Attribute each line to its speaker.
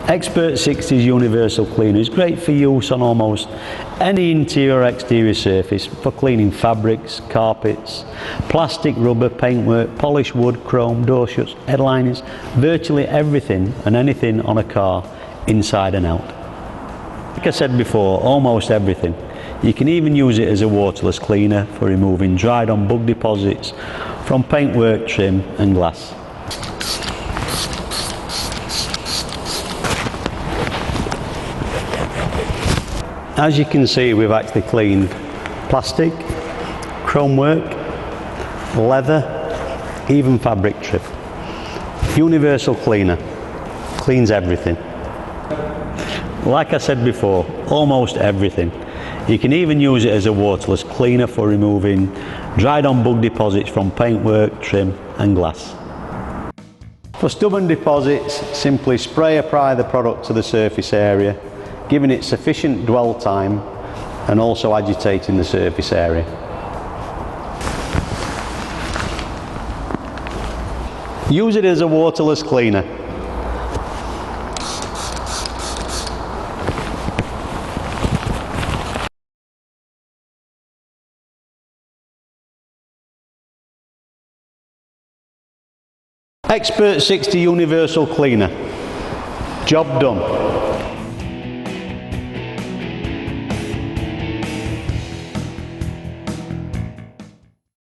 Speaker 1: Xpert-60's universal cleaner is great for use on almost any interior or exterior surface for cleaning fabrics, carpets, plastic, rubber, paintwork, polished wood, chrome, door shuts, headliners, virtually everything and anything on a car, inside and out. Like I said before, almost everything. You can even use it as a waterless cleaner for removing dried on bug deposits from paintwork, trim and glass. As you can see, we've actually cleaned plastic, chrome work, leather, even fabric trim. Universal cleaner, cleans everything. Like I said before, almost everything. You can even use it as a waterless cleaner for removing dried on bug deposits from paintwork, trim and glass. For stubborn deposits, simply spray apply the product to the surface area, giving it sufficient dwell time and also agitating the surface area. Use it as a waterless cleaner. Xpert-60 universal cleaner. Job done.